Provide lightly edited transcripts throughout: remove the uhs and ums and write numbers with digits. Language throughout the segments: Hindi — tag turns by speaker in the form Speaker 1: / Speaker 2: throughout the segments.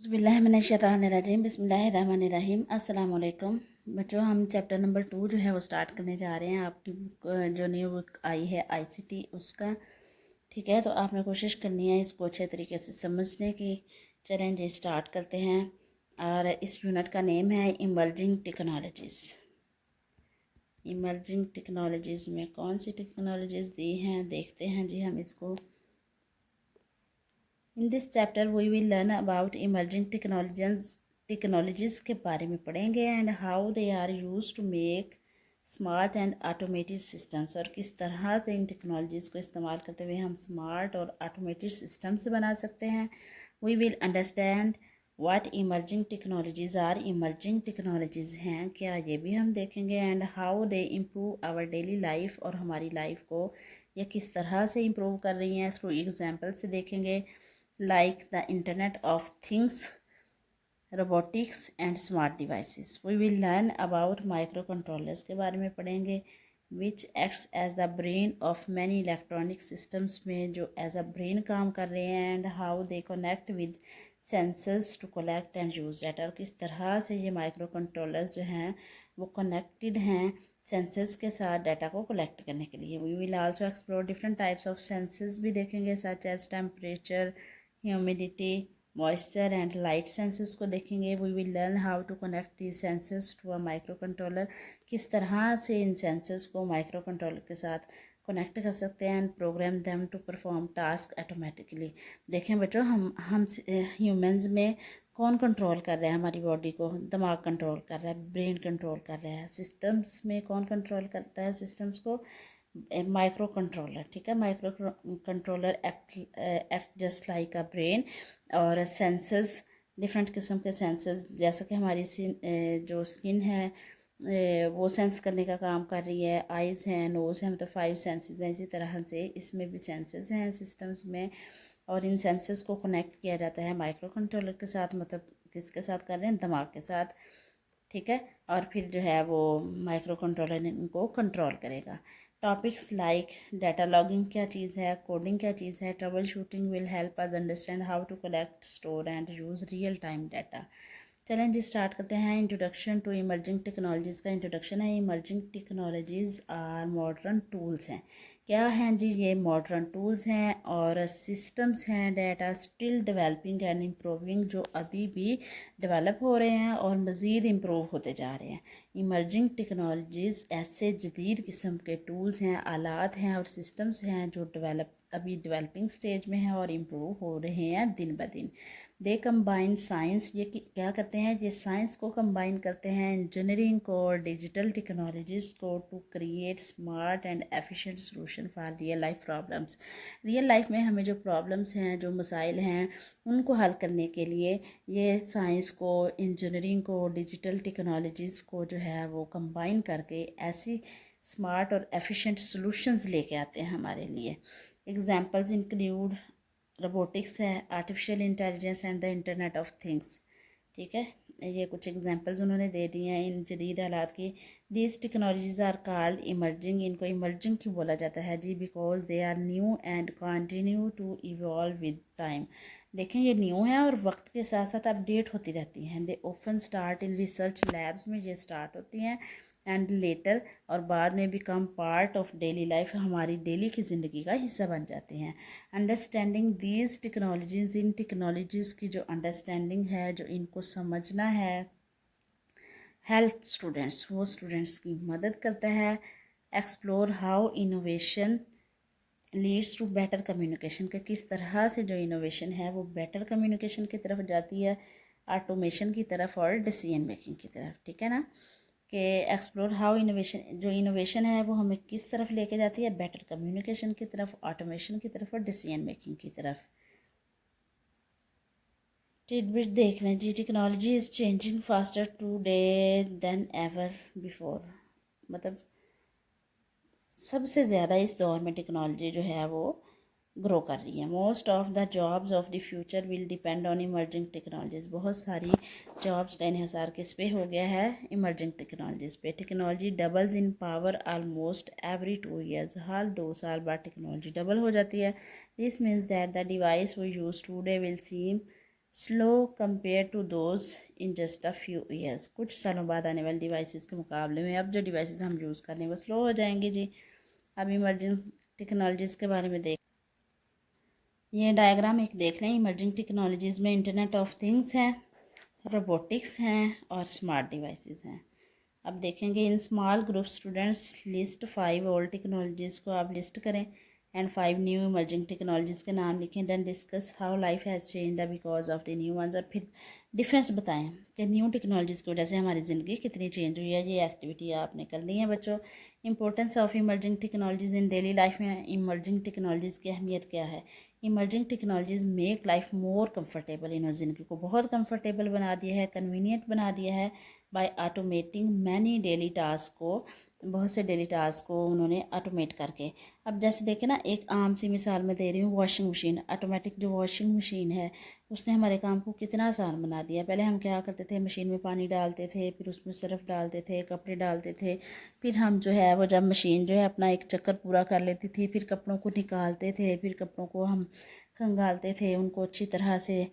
Speaker 1: बिस्मिल्लाहिर्रहमानिर्रहीम बिस्मिल्लाहिर्रहमानिर्रहीम अस्सलाम वालेकुम बच्चों। हम चैप्टर नंबर 2 जो है वो स्टार्ट करने जा रहे हैं। आपकी बुक जो न्यू बुक आई है आईसीटी उसका, ठीक है। तो आपने कोशिश करनी है इसको अच्छे तरीके से समझने की। चलें जी स्टार्ट करते हैं। और इस यूनिट का नेम है इमर्जिंग टेक्नोलॉजीज़। इमर्जिंग टेक्नोलॉजीज़ में कौन सी टेक्नोलॉजीज़ दी हैं देखते हैं जी हम इसको। In this chapter we will learn about emerging technologies के बारे में पढ़ेंगे and how they are use to make smart and automated systems, और किस तरह से इन टेक्नोलॉजीज़ को इस्तेमाल करते हुए हम स्मार्ट और ऑटोमेटेड सिस्टम्स बना सकते हैं। We will understand what emerging technologies are, emerging technologies हैं क्या ये भी हम देखेंगे। And how they improve our daily life, और हमारी लाइफ को ये किस तरह से इम्प्रूव कर रही हैं थ्रू एग्जाम्पल से देखेंगे। like the Internet of Things, robotics and smart devices. We will learn about microcontrollers के बारे में पढ़ेंगे, which acts as the brain of many electronic systems में जो as a brain काम कर रहे हैं, and how they connect with sensors to collect and use data, और किस तरह से ये माइक्रोकंट्रोलर्स जो हैं वो कनेक्टेड हैं सेंसर्स के साथ डाटा को कलेक्ट करने के लिए। We will also explore different types of sensors भी देखेंगे, such as temperature, humidity, moisture and light sensors को देखेंगे। We will learn how to connect the sensors to a microcontroller, किस तरह से इन सेंसर्स को माइक्रो कंट्रोलर के साथ कनेक्ट कर सकते हैं and program them to perform task automatically. देखें बच्चों, हम ह्यूमंस में कौन कंट्रोल कर रहा है हमारी बॉडी को? दिमाग कंट्रोल कर रहा है, ब्रेन कंट्रोल कर रहा है। सिस्टम्स में कौन कंट्रोल करता है सिस्टम्स को? माइक्रो कंट्रोलर, ठीक है। Micro controller act just like a brain. और सेंसर्स, डिफरेंट किस्म के सेंसर्स, जैसे कि हमारी जो स्किन है वो सेंस करने का काम कर रही है, आइज़ हैं, नोज़ हैं, मतलब 5 सेंसेस हैं। इसी तरह से इसमें भी सेंसर्स हैं सिस्टम्स में, और इन सेंसर्स को कनेक्ट किया जाता है माइक्रो कंट्रोलर के साथ। मतलब किसके साथ कर रहे हैं? दिमाग के साथ, ठीक है। और फिर जो है वो माइक्रो कंट्रोलर इनको कंट्रोल करेगा। टॉपिक्स लाइक डाटा लॉगिंग क्या चीज़ है, कोडिंग क्या चीज़ है, troubleshooting will help us understand how to collect, store and use real time data. चलें जी स्टार्ट करते हैं। इंट्रोडक्शन टू इमर्जिंग टेक्नोलॉजीज़ का इंट्रोडक्शन है। Emerging technologies are modern tools हैं। क्या हैं जी? ये मॉडर्न टूल्स हैं और सिस्टम्स हैं that are still developing and improving, जो अभी भी डेवलप हो रहे हैं और मज़ीद इम्प्रूव होते जा रहे हैं। इमर्जिंग टेक्नोलॉजीज़ ऐसे जदीद किस्म के टूल्स हैं, आलात हैं और सिस्टम्स हैं जो अभी डेवलपिंग स्टेज में हैं और इम्प्रूव हो रहे हैं दिन ब दिन। दे कंबाइन साइंस, ये क्या करते हैं? ये साइंस को कंबाइन करते हैं, इंजीनियरिंग को और डिजिटल टेक्नोलॉजीज़ को, to create smart and efficient solution for real life problems. Real life में हमें जो प्रॉब्लम्स हैं, जो मसाइल हैं, उनको हल करने के लिए ये साइंस को, इंजीनियरिंग को, डिजिटल टेक्नोलॉजीज़ को जो है वो कंबाइन करके ऐसी स्मार्ट और एफिशिएंट सॉल्यूशंस लेके आते हैं हमारे लिए। एग्जांपल्स इंक्लूड रोबोटिक्स है, artificial intelligence and the internet of things, ठीक है। ये कुछ एग्जांपल्स उन्होंने दे दिए हैं इन जदीद हालात की। These technologies are called emerging, इनको इमर्जिंग क्यों बोला जाता है जी? Because they are new and continue to evolve with time. देखें, ये न्यू है और वक्त के साथ साथ अपडेट होती रहती हैं। दे open start in research labs में ये स्टार्ट होती हैं एंड लेटर, और बाद में become part of daily life, हमारी डेली की ज़िंदगी का हिस्सा बन जाती हैं। Understanding these technologies, in technologies की जो अंडरस्टैंडिंग है, जो इनको समझना है, हेल्प स्टूडेंट्स, वो स्टूडेंट्स की मदद करता है। Explore how innovation leads to better communication, के किस तरह से जो इनोवेशन है वो बेटर कम्युनिकेशन की तरफ जाती है, ऑटोमेशन की तरफ और डिसीजन मेकिंग की तरफ, ठीक है ना। कि एक्सप्लोर हाउ इनोवेशन, जो इनोवेशन है वो हमें किस तरफ लेके जाती है? बेटर कम्युनिकेशन की तरफ, ऑटोमेशन की तरफ और डिसीजन मेकिंग की तरफ। टिडबिट देख लें जी। Technology is changing faster today than ever before, मतलब सबसे ज़्यादा इस दौर में टेक्नोलॉजी जो है वो ग्रो कर रही है। Most of the jobs of the future will depend on emerging technologies, बहुत सारी जॉब्स का इन्हिसार किस पे हो गया है? इमर्जिंग टेक्नोलॉजीज़ पे। Technology doubles in power almost every 2 years, हर 2 साल बाद टेक्नोलॉजी डबल हो जाती है। This means that the device we use today will seem slow compare to those in just a few years. कुछ सालों बाद आने वाली डिवाइसेस के मुकाबले में अब जो डिवाइसेस हम यूज़ कर रहे हैं वो स्लो हो जाएंगे जी। अब इमर्जिंग टेक्नोलॉजीज़ के बारे में ये डायग्राम एक देख लें। इमर्जिंग टेक्नोलॉजीज़ में इंटरनेट ऑफ थिंग्स है, रोबोटिक्स हैं और स्मार्ट डिवाइसेस हैं। अब देखेंगे in small group students list 5 old technologies को आप लिस्ट करें एंड 5 न्यू इमर्जिंग टेक्नोलॉजीज़ के नाम लिखें। Then discuss how life has change the because of the new ones, और फिर डिफरेंस बताएं कि न्यू टेक्नोलॉजीज़ की वजह से हमारी ज़िंदगी कितनी चेंज हुई है। ये एक्टिविटी आपने करनी है बच्चों। Importance of emerging technologies in daily life में इमर्जिंग टेक्नोलॉजीज़ की अहमियत क्या है। Emerging technologies make life more comfortable, इन्होंने ज़िंदगी को बहुत कंफर्टेबल बना दिया है, कन्वीनियंट बना दिया है by automating many daily task को, बहुत से डेली टास्क को उन्होंने ऑटोमेट करके। अब जैसे देखें ना, एक आम सी मिसाल मैं दे रही हूँ, वॉशिंग मशीन। ऑटोमेटिक जो वॉशिंग मशीन है उसने हमारे काम को कितना आसान बना दिया। पहले हम क्या करते थे, मशीन में पानी डालते थे, फिर उसमें सर्फ डालते थे, कपड़े डालते थे, फिर हम जो है वो जब मशीन जो है अपना एक चक्कर पूरा कर लेती थी फिर कपड़ों को निकालते थे, फिर कपड़ों को हम खंगालते थे, उनको अच्छी तरह से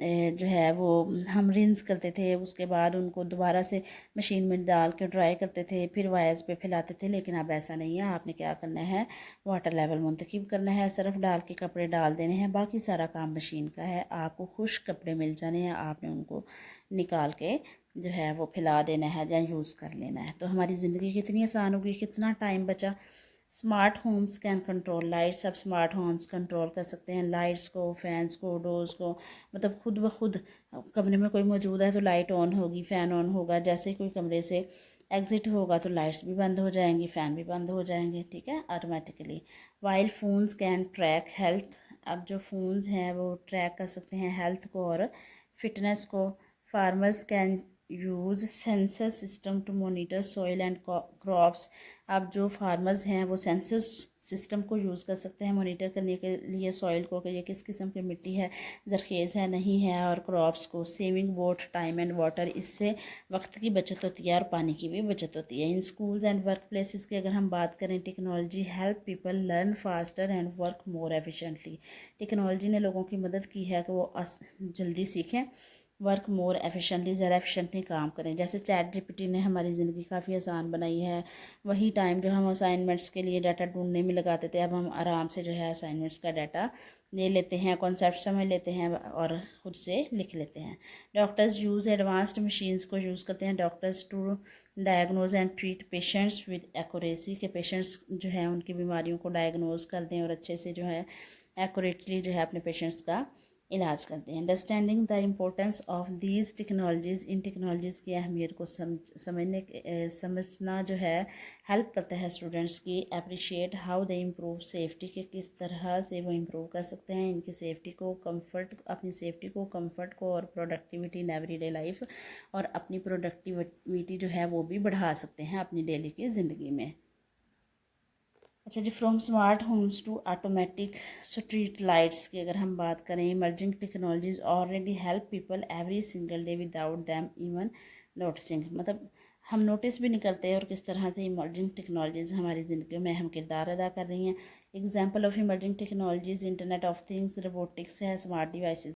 Speaker 1: जो है वो हम रिंस करते थे, उसके बाद उनको दोबारा से मशीन में डाल के ड्राई करते थे, फिर वायर्स पे फैलाते थे। लेकिन अब ऐसा नहीं है, आपने क्या करना है, वाटर लेवल मुंतखब करना है, सर्फ डाल के कपड़े डाल देने हैं, बाकी सारा काम मशीन का है। आपको खुश्क कपड़े मिल जाने हैं, आपने उनको निकाल के जो है वो फैला देना है या यूज़ कर लेना है। तो हमारी ज़िंदगी कितनी आसान होगी, कितना टाइम बचा। Smart homes can control lights, अब स्मार्ट होम्स कंट्रोल कर सकते हैं लाइट्स को, फैंस को, डोर्स को। मतलब खुद ब खुद कमरे में कोई मौजूद है तो लाइट ऑन होगी, फ़ैन ऑन होगा, जैसे कोई कमरे से एग्ज़िट होगा तो लाइट्स भी बंद हो जाएंगी, फ़ैन भी बंद हो जाएंगे, ठीक है, automatically. While phones can track health, अब जो फ़ोन्स हैं वो ट्रैक कर सकते हैं हेल्थ को और फिटनेस को। Farmers can use sensor system to monitor soil and crops, अब जो फार्मर्स हैं वो सेंसर सिस्टम को यूज़ कर सकते हैं मॉनिटर करने के लिए सॉइल को कि ये किस किस्म की मिट्टी है, ज़रखेज़ है नहीं है, और क्रॉप्स को। Saving both time and water, इससे वक्त की बचत होती है और पानी की भी बचत होती है। इन स्कूल्स एंड वर्क प्लेसेस की अगर हम बात करें, technology help people learn faster and work more efficiently. Technology ने लोगों की मदद की है कि वो जल्दी सीखें, वर्क मोर एफिशिएंटली, ज़रा एफिशिएंटली काम करें। जैसे चैट जीपीटी ने हमारी ज़िंदगी काफ़ी आसान बनाई है। वही टाइम जो हम असाइनमेंट्स के लिए डाटा ढूंढने में लगाते थे, अब हम आराम से जो है असाइनमेंट्स का डाटा ले लेते हैं, कॉन्सेप्ट समझ लेते हैं और ख़ुद से लिख लेते हैं। डॉक्टर्स यूज़ एडवांस्ड मशीन्स को यूज़ करते हैं doctors to diagnose and treat patients with accuracy, के पेशेंट्स जो है उनकी बीमारियों को डायग्नोज कर दें और अच्छे से जो है एक्यूरेटली जो है अपने पेशेंट्स का इलाज करते हैं। Understanding the importance of these technologies, in technologies की अहमियत को समझना जो है हेल्प करता है स्टूडेंट्स की। Appreciate how they improve safety, के किस तरह से वो इम्प्रूव कर सकते हैं इनकी सेफ्टी को, कंफर्ट, अपनी सेफ्टी को, कंफर्ट को और प्रोडक्टिविटी इन एवरीडे लाइफ, और अपनी प्रोडक्टिविटी जो है वो भी बढ़ा सकते हैं अपनी डेली की ज़िंदगी में। अच्छा जी, from smart homes to automatic street lights की अगर हम बात करें, emerging technologies already help people every single day without them even noticing, मतलब हम नोटिस भी नहीं करते और किस तरह से इमर्जिंग टेक्नोलॉजीज़ हमारी ज़िंदगी में अहम किरदार अदा कर रही हैं। Example of emerging technologies internet of things, robotics है, स्मार्ट डिवाइसेस